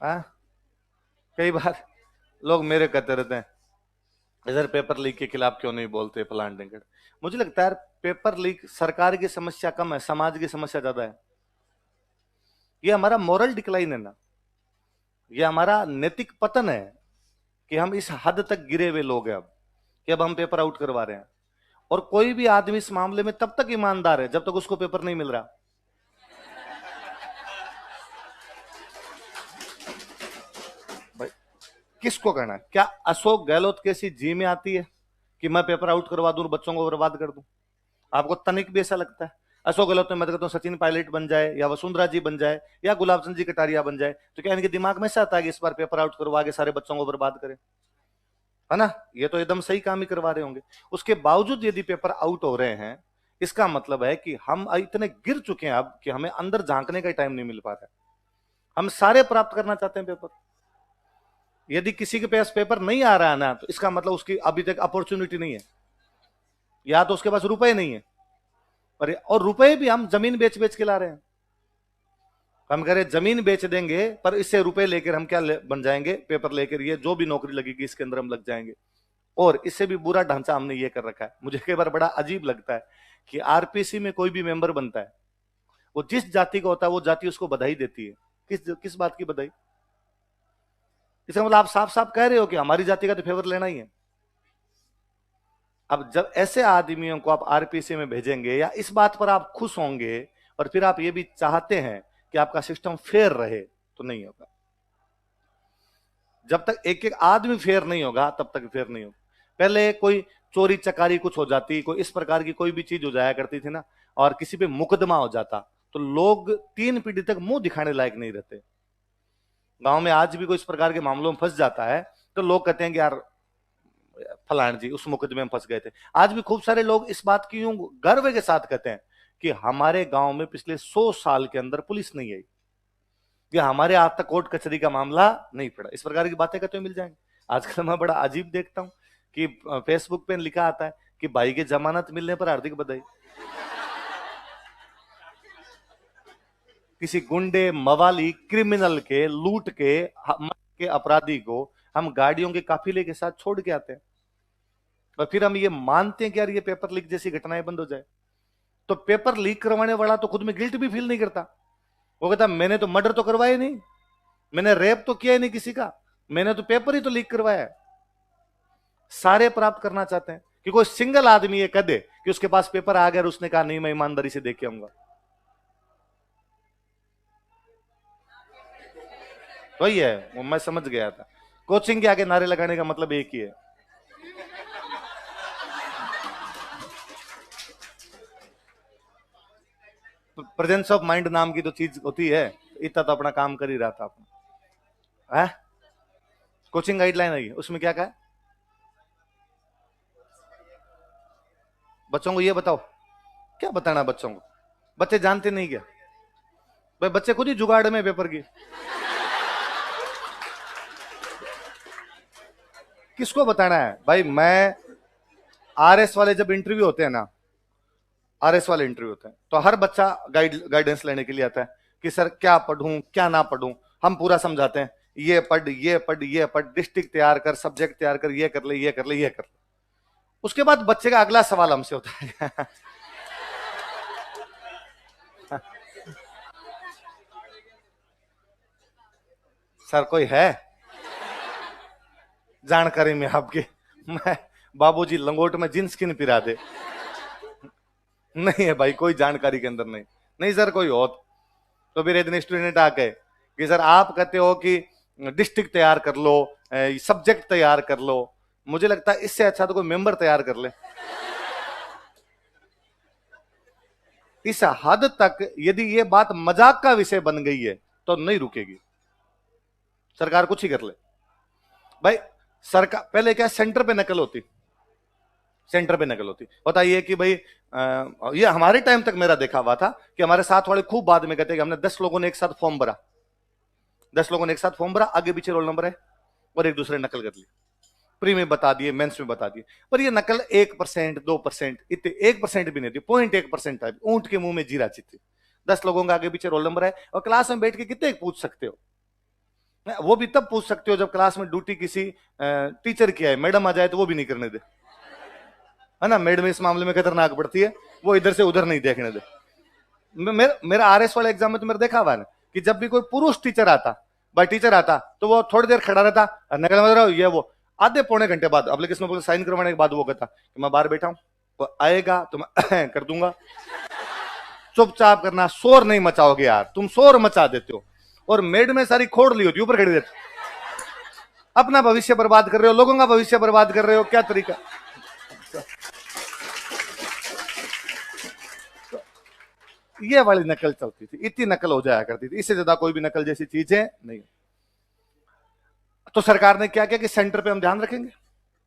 हाँ, कई बार लोग मेरे कहते रहते हैं, इधर पेपर लीक के खिलाफ क्यों नहीं बोलते फलान ढिंगड़। मुझे लगता है यार, पेपर लीक सरकार की समस्या कम है, समाज की समस्या ज्यादा है। ये हमारा मोरल डिक्लाइन है ना, ये हमारा नैतिक पतन है कि हम इस हद तक गिरे हुए लोग हैं अब, कि अब हम पेपर आउट करवा रहे हैं। और कोई भी आदमी इस मामले में तब तक ईमानदार है जब तक उसको पेपर नहीं मिल रहा। भाई, किसको कहना है? क्या अशोक गहलोत कैसी जी में आती है कि मैं पेपर आउट करवा दूं, बच्चों को बर्बाद कर दूं? आपको तनिक भी ऐसा लगता है? अशोक गहलोत में मैं कहता हूँ सचिन पायलट बन जाए, या वसुंधरा जी बन जाए, या गुलाब चंद जी कटारिया बन जाए, तो क्या इनके दिमाग में ऐसा आता है कि इस बार पेपर आउट करवा के सारे बच्चों को बर्बाद करें? है ना? ये तो एकदम सही काम ही करवा रहे होंगे। उसके बावजूद यदि पेपर आउट हो रहे हैं, इसका मतलब है कि हम इतने गिर चुके हैं अब कि हमें अंदर झांकने का टाइम नहीं मिल पा रहा है। हम सारे प्राप्त करना चाहते हैं पेपर। यदि किसी के पास पेपर नहीं आ रहा है ना, तो इसका मतलब उसकी अभी तक अपॉर्चुनिटी नहीं है, या तो उसके पास रुपए नहीं है। और रुपए भी हम जमीन बेच बेच के ला रहे हैं। हम कह रहे जमीन बेच देंगे, पर इससे रुपए लेकर हम क्या बन जाएंगे? पेपर लेकर ये जो भी नौकरी लगेगी इसके अंदर हम लग जाएंगे। और इससे भी बुरा ढांचा हमने ये कर रखा है। मुझे कई बार बड़ा अजीब लगता है कि आरपीसी में कोई भी मेंबर बनता है, वो जिस जाति का होता है वो जाति उसको बधाई देती है। किस किस बात की बधाई? इसका मतलब आप साफ साफ कह रहे हो कि हमारी जाति का तो फेवर लेना ही है। अब जब ऐसे आदमियों को आप आरपीसी में भेजेंगे, या इस बात पर आप खुश होंगे और फिर आप ये भी चाहते हैं कि आपका सिस्टम फेयर रहे, तो नहीं होगा। जब तक एक एक आदमी फेयर नहीं होगा तब तक फेयर नहीं होगा। पहले कोई चोरी चकारी कुछ हो जाती, कोई इस प्रकार की कोई भी चीज हो जाया करती थी ना, और किसी पे मुकदमा हो जाता, तो लोग 3 पीढ़ी तक मुंह दिखाने लायक नहीं रहते। गांव में आज भी कोई इस प्रकार के मामलों में फंस जाता है, तो लोग कहते हैं कि यार फलान जी उस मुकदमे में फंस गए थे। आज भी खूब सारे लोग इस बात की यूं गर्व के साथ कहते हैं कि हमारे गांव में पिछले 100 साल के अंदर पुलिस नहीं आई, कि हमारे आज तक कोर्ट कचहरी का मामला नहीं पड़ा। इस प्रकार की बातें कहते हुए मिल जाएंगे। आजकल मैं बड़ा अजीब देखता हूं कि फेसबुक पे लिखा आता है कि भाई के जमानत मिलने पर हार्दिक बधाई। किसी गुंडे मवाली क्रिमिनल के लूट के के अपराधी को हम गाड़ियों के काफिले के साथ छोड़ के आते हैं, और फिर हम ये मानते हैं कि यार ये पेपर लीक जैसी घटनाएं बंद हो जाए। तो पेपर लीक करवाने वाला तो खुद में गिल्ट भी फील नहीं करता। वो कहता मैंने तो मर्डर तो करवाया नहीं, मैंने रेप तो किया ही नहीं किसी का, मैंने तो पेपर ही तो लीक करवाया है। सारे प्राप्त करना चाहते हैं कि कोई सिंगल आदमी ये कह दे कि उसके पास पेपर आ गया और उसने कहा नहीं मैं ईमानदारी से देख के आऊंगा। वही है, वो मैं समझ गया था। कोचिंग के आगे नारे लगाने का मतलब एक ही है। प्रेजेंस ऑफ माइंड नाम की तो चीज होती है, इतना तो अपना काम कर ही रहा था अपना है। कोचिंग गाइडलाइन आई, उसमें क्या कहा? बच्चों को ये बताओ। क्या बताना बच्चों को? बच्चे जानते नहीं क्या? भाई बच्चे खुद ही जुगाड़ में पेपर की। किसको बताना है भाई? मैं आरएस वाले जब इंटरव्यू होते हैं ना, आरएस वाले इंटरव्यू होते हैं, तो हर बच्चा गाइडेंस लेने के लिए आता है कि सर क्या पढ़ूं क्या ना पढ़ूं। हम पूरा समझाते हैं, ये पढ़ ये पढ़ ये पढ़, डिस्ट्रिक्ट तैयार कर, सब्जेक्ट तैयार कर, ये कर ले ये कर ले ये कर ले। उसके बाद बच्चे का अगला सवाल हमसे होता है सर कोई है जानकारी में आपके? मैं बाबूजी लंगोट में जींस किन पिरा दे। नहीं है भाई, कोई जानकारी के अंदर नहीं। नहीं सर कोई हो। तो फिर एक दिन स्टूडेंट आके कि सर आप कहते हो कि डिस्ट्रिक्ट तैयार कर लो, सब्जेक्ट तैयार कर लो, मुझे लगता है इससे अच्छा तो कोई मेंबर तैयार कर ले। इस हद तक यदि ये बात मजाक का विषय बन गई है तो नहीं रुकेगी, सरकार कुछ ही कर ले। भाई सरकार पहले क्या सेंटर पे नकल होती, सेंटर पे नकल होती। बताइए कि भाई ये हमारे टाइम तक मेरा देखा हुआ था कि हमारे साथ वाले खूब बाद में कहते हैं कि हमने 10 लोगों ने एक साथ फॉर्म भरा, 10 लोगों ने एक साथ फॉर्म भरा, आगे पीछे रोल नंबर है, और एक दूसरे नकल कर ली। प्री में बता दिए, मेंस में बता दिए, पर ये नकल 1% 2% इतने 1% भी नहीं थी, 0.1% था। ऊंट के मुंह में जीरा चित्ती। 10 लोगों का आगे पीछे रोल नंबर है, और क्लास में बैठ के कितने पूछ सकते हो? वो भी तब पूछ सकते हो जब क्लास में ड्यूटी किसी टीचर की है, मैडम आ जाए तो वो भी नहीं करने दे, है ना। मैडम इस मामले में खतरनाक पड़ती है, वो इधर से उधर नहीं देखने दे। मेरा आरएस वाले एग्जाम में तो मेरा देखा हुआ है कि जब भी कोई पुरुष टीचर आता, भाई टीचर आता, तो वो थोड़ी देर खड़ा रहता, नकल मत रहो ये वो, आधे पौने घंटे बाद एप्लीकेशन में साइन करवाने के बाद वो कहता कि मैं बाहर बैठा हूं, तो आएगा तो मैं कर दूंगा। चुपचाप करना, शोर नहीं मचाओगे यार, तुम शोर मचा देते हो। और मेड में सारी खोड़ ली होती, ऊपर खड़ी देते, अपना भविष्य बर्बाद कर रहे हो, लोगों का भविष्य बर्बाद कर रहे हो, क्या तरीका। ये वाली नकल चलती थी, इतनी नकल हो जाया करती थी, इससे ज्यादा कोई भी नकल जैसी चीज है नहीं। तो सरकार ने क्या किया कि सेंटर पे हम ध्यान रखेंगे,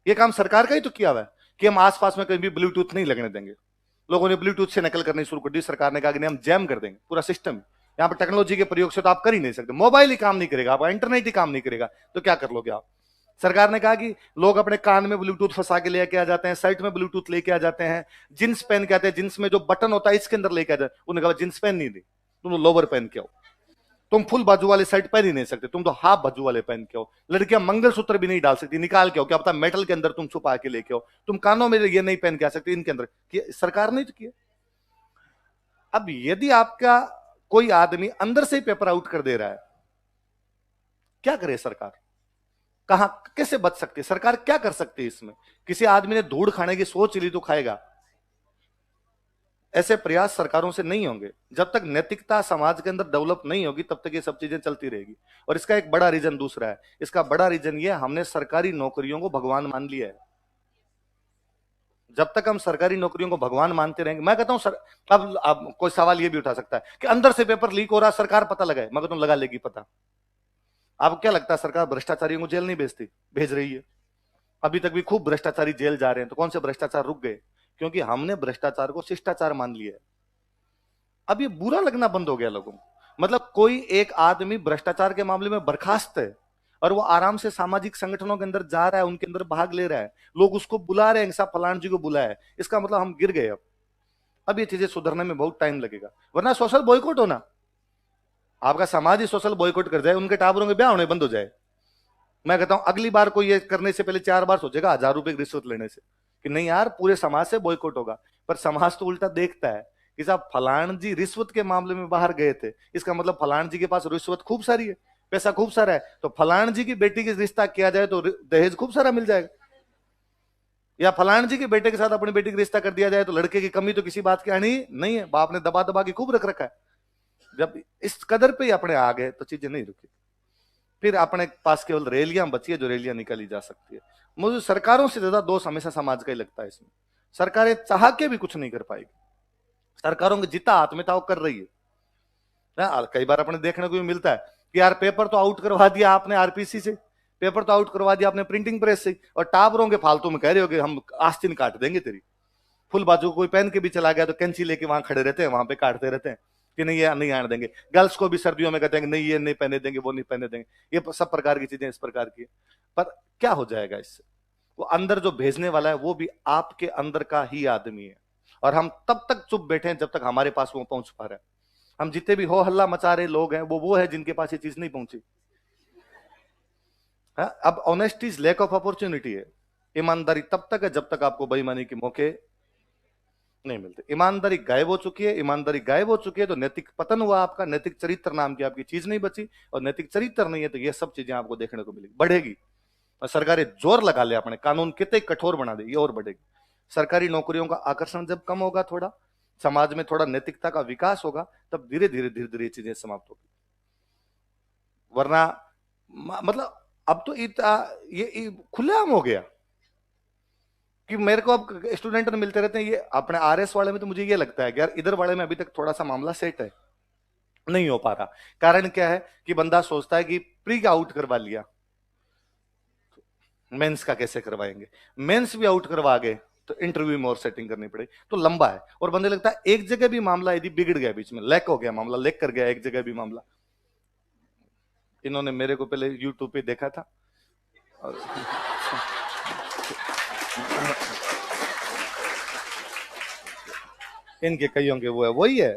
ये काम सरकार का ही तो किया हुआ है कि हम आसपास में कहीं भी ब्लूटूथ नहीं लगने देंगे। लोगों ने ब्लूटूथ से नकल करनी शुरू कर दी, सरकार ने कहा कि नहीं हम जैम कर देंगे पूरा सिस्टम। यहाँ पर टेक्नोलॉजी के प्रयोग से तो आप कर ही नहीं सकते, मोबाइल ही काम नहीं करेगा, आपका इंटरनेट ही काम नहीं करेगा, तो क्या कर लोगे आप। सरकार ने कहा कि लोग अपने कान में ब्लूटूथ फंसा के लेके आ जाते हैं, शर्ट में ब्लूटूथ लेके आ जाते हैं, जींस पहन के आते हैं, जींस में जो बटन होता है इसके अंदर लेके आ जाते हैं। उन्होंने कहा जींस पहन नहीं दी, तुम लोवर पहन के आओ, तुम फुल बाजू वाले शर्ट पहन ही नहीं सकते, तुम तो हाफ बाजू वाले पहन के आओ। लड़कियां मंगलसूत्र भी नहीं डाल सकती, निकाल के आओ, क्या पता मेटल के अंदर तुम छुपा के लेके आओ। तुम कानों में ये नहीं पहन के आ सकते, इनके अंदर सरकार ने तो किया। अब यदि आपका कोई आदमी अंदर से ही पेपर आउट कर दे रहा है, क्या करे सरकार, कहां कैसे बच सकती है सरकार, क्या कर सकती है इसमें। किसी आदमी ने धूड़ खाने की सोच ली तो खाएगा। ऐसे प्रयास सरकारों से नहीं होंगे, जब तक नैतिकता समाज के अंदर डेवलप नहीं होगी तब तक ये सब चीजें चलती रहेगी। और इसका एक बड़ा रीजन दूसरा है, इसका बड़ा रीजन ये, हमने सरकारी नौकरियों को भगवान मान लिया है। जब तक हम सरकारी नौकरियों को भगवान मानते रहेंगे, मैं कहता हूं सर, अब कोई सवाल ये भी उठा सकता है कि अंदर से पेपर लीक हो रहा है, सरकार पता लगाए, मैं कहता हूं लगा लेगी पता। आपको क्या लगता है सरकार भ्रष्टाचारियों को जेल नहीं भेजती, भेज रही है। अभी तक भी खूब भ्रष्टाचारी जेल जा रहे हैं, तो कौन से भ्रष्टाचार रुक गए, क्योंकि हमने भ्रष्टाचार को शिष्टाचार मान लिया है। अब ये बुरा लगना बंद हो गया लोगों को, मतलब कोई एक आदमी भ्रष्टाचार के मामले में बर्खास्त है और वो आराम से सामाजिक संगठनों के अंदर जा रहा है, उनके अंदर भाग ले रहा है, लोग उसको बुला रहे हैं, साहब फलान जी को बुलाया है, इसका मतलब हम गिर गए। अब ये चीजें सुधरने में बहुत टाइम लगेगा, वरना सोशल बॉयकॉट होना, आपका समाज ही सोशल बॉयकॉट कर जाए, उनके टावरों के ब्याह होने बंद हो जाए। मैं कहता हूं अगली बार कोई ये करने से पहले 4 बार सोचेगा 1000 रुपए की रिश्वत लेने से, कि नहीं यार पूरे समाज से बॉयकॉट होगा। पर समाज तो उल्टा देखता है कि साहब फलान जी रिश्वत के मामले में बाहर गए थे, इसका मतलब फलान जी के पास रिश्वत खूब सारी है, पैसा खूब सारा है, तो फलान जी की बेटी की रिश्ता किया जाए तो दहेज खूब सारा मिल जाएगा। या फलान जी के बेटे के साथ अपनी बेटी का रिश्ता कर दिया जाए तो लड़के की कमी तो किसी बात की आनी नहीं है, बाप ने दबा दबा के खूब रख रखा है। जब इस कदर पे ही अपने आ गए तो चीजें नहीं रुकी, फिर अपने पास केवल रैलियां बची है जो रैलियां निकाली जा सकती है। मुझे सरकारों से ज्यादा दोष हमेशा समाज का ही लगता है इसमें। सरकारें चाह के भी कुछ नहीं कर पाएगी, सरकारों की जितना हाथ में था वो कर रही है। कई बार अपने देखने को भी मिलता है कि यार पेपर तो आउट करवा दिया आपने आरपीसी से, पेपर तो आउट करवा दिया आपने प्रिंटिंग प्रेस से, और टावरों के फालतू में कह रहे हो कि हम आस्तीन काट देंगे तेरी। फुल बाजू कोई पहन के भी चला गया तो कैंची लेके वहां खड़े रहते हैं, वहां पे काटते रहते हैं कि नहीं ये नहीं आने देंगे। गर्ल्स को भी सर्दियों में कहते हैं कि नहीं ये नहीं पहने देंगे, वो नहीं पहने देंगे। ये सब प्रकार की चीजें इस प्रकार की। पर क्या हो जाएगा इससे, वो अंदर जो भेजने वाला है वो भी आपके अंदर का ही आदमी है, और हम तब तक चुप बैठे हैं जब तक हमारे पास वो पहुंच पा रहा है। हम जितने भी हो हल्ला मचा रहे लोग हैं वो है जिनके पास ये चीज नहीं पहुंची। अब honesty is lack of opportunity है। ईमानदारी तब तक है जब तक आपको बेईमानी के मौके नहीं मिलते। ईमानदारी गायब हो चुकी है, ईमानदारी गायब हो चुकी है तो नैतिक पतन हुआ आपका, नैतिक चरित्र नाम की आपकी चीज नहीं बची, और नैतिक चरित्र नहीं है तो ये सब चीजें आपको देखने को मिलेगी, बढ़ेगी। और सरकारें जोर लगा ले अपने कानून कितने कठोर बना दे, ये और बढ़ेगी। सरकारी नौकरियों का आकर्षण जब कम होगा, थोड़ा समाज में थोड़ा नैतिकता का विकास होगा, तब धीरे धीरे धीरे धीरे चीजें समाप्त होगी। वरना मतलब अब तो ये खुलेआम हो गया कि मेरे को अब स्टूडेंट मिलते रहते हैं। ये अपने आरएस वाले में तो मुझे ये लगता है कि यार इधर वाले में अभी तक थोड़ा सा मामला सेट है, नहीं हो पा रहा। कारण क्या है कि बंदा सोचता है कि प्री का आउट करवा लिया, मेंस का कैसे करवाएंगे, मेंस भी आउट करवा गए तो इंटरव्यू में और सेटिंग करनी पड़ेगी, तो लंबा है। और बंदे लगता है एक जगह भी मामला यदि बिगड़ गया, बीच में लैक हो गया मामला, लैक कर गया एक जगह भी मामला। इन्होंने मेरे को पहले यूट्यूब पे देखा था और इनके कईयों के वो है, वही है।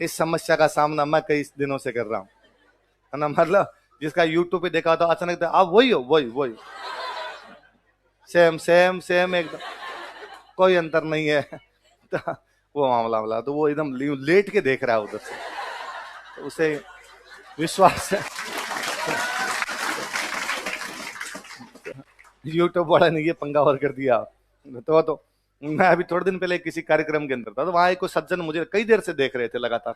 इस समस्या का सामना मैं कई दिनों से कर रहा हूं, है ना। मतलब जिसका यूट्यूब पे देखा था अचानक आप वही हो, वही वही, सेम सेम सेम एकदम, कोई अंतर नहीं है। तो वो मामला तो वो एकदम लेट के देख रहा है उधर से, तो उसे विश्वास है यूट्यूब वाला ने ये पंगा और कर दिया। तो मैं अभी थोड़े दिन पहले किसी कार्यक्रम के अंदर था, तो वहां एक सज्जन मुझे कई देर से देख रहे थे लगातार,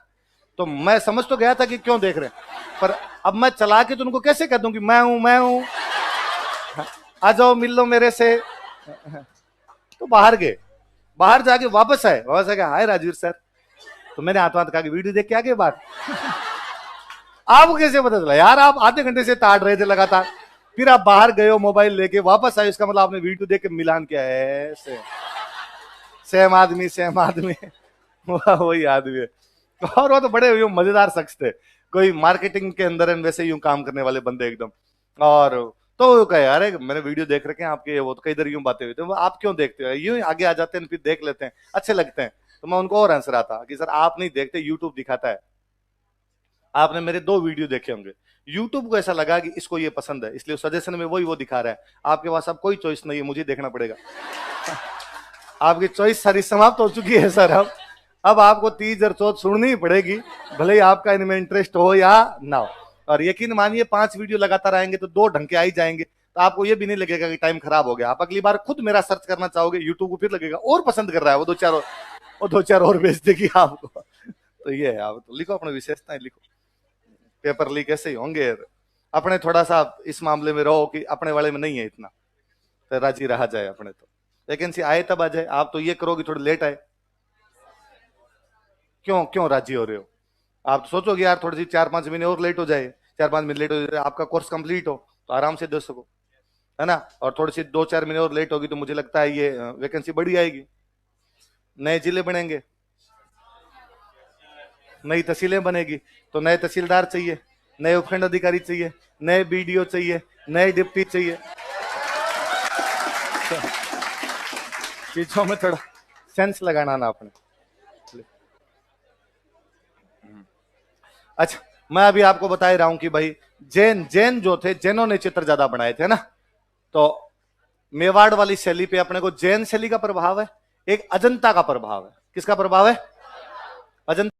तो मैं समझ तो गया था कि क्यों देख रहे हैं, पर अब मैं चला के तो उनको कैसे कह दूं कि मैं हूं, आ जाओ मिल लो मेरे से। तो बाहर गए, बाहर जाके वापस आए, हाय राजवीर सर। तो मैंने हाथ कहा कि वीडियो देख के आगे बात। आपको कैसे पता चला यार, आप आधे घंटे से ताड़ रहे थे लगातार, फिर आप बाहर गए हो मोबाइल लेके वापस आए, इसका मतलब आपने वीडियो देख के मिलान किया है। सेम आदमी वही आदमी है। और वो तो बड़े मजेदार शख्स थे, कोई मार्केटिंग के अंदर वैसे यूं काम करने वाले बंदे एकदम। और तो कहे अरे मैंने वीडियो देख रखे हैं आपके, वो तो कई देर यूं बातें हुई, तो आप क्यों देखते हो, यूं आगे आ जाते हैं फिर देख लेते हैं, अच्छे लगते हैं। तो मैं उनको और आंसर आता कि सर आप नहीं देखते, यूट्यूब दिखाता है। आपने मेरे 2 वीडियो देखे होंगे, यूट्यूब को ऐसा लगा कि इसको ये पसंद है, इसलिए सजेशन में वही वो दिखा रहा है। आपके पास अब कोई चॉइस नहीं है, मुझे देखना पड़ेगा। आपकी चॉइस सारी समाप्त हो चुकी है सर। अब आपको 30 और 14 सुननी ही पड़ेगी, भले ही आपका इनमें इंटरेस्ट हो या ना हो। और यकीन मानिए 5 वीडियो लगातार आएंगे तो 2 ढंग के आ ही जाएंगे, तो आपको ये भी नहीं लगेगा कि टाइम खराब हो गया। आप अगली बार खुद मेरा सर्च करना चाहोगे यूट्यूब को, फिर लगेगा और पसंद कर रहा है, वो 2-4 और भेज देगी आपको। तो ये है, आप तो लिखो अपनी विशेषताएं लिखो, पेपर लीक ऐसे ही होंगे। अपने थोड़ा सा इस मामले में रहो कि अपने वाले में नहीं है इतना, तो राजी रहा जाए अपने। तो वैकेंसी आए तब आ जाए, आप तो ये करोगे थोड़ी लेट आए, क्यों राजी हो रहे हो। आप तो सोचोगे यार थोड़ी सी 4-5 महीने और लेट हो जाए, 4-5 महीने लेट हो जाए, आपका कोर्स कंप्लीट हो तो आराम से दे सको, है ना। और थोड़ी सी 2-4 महीने और लेट होगी तो मुझे लगता है ये वैकेंसी बढ़ी आएगी, नए जिले बनेंगे, नई तहसीलें बनेगी, तो नए तहसीलदार चाहिए, नए उपखंड अधिकारी चाहिए, नए बीडीओ चाहिए, नए डिप्टी चाहिए। चीजों में थोड़ा सेंस लगाना ना अपने। अच्छा, मैं अभी आपको बता ही रहा हूं कि भाई जैन जो थे, जैनों ने चित्र ज्यादा बनाए थे ना, तो मेवाड़ वाली शैली पे अपने को जैन शैली का प्रभाव है, एक अजंता का प्रभाव है। किसका प्रभाव है? अजंता।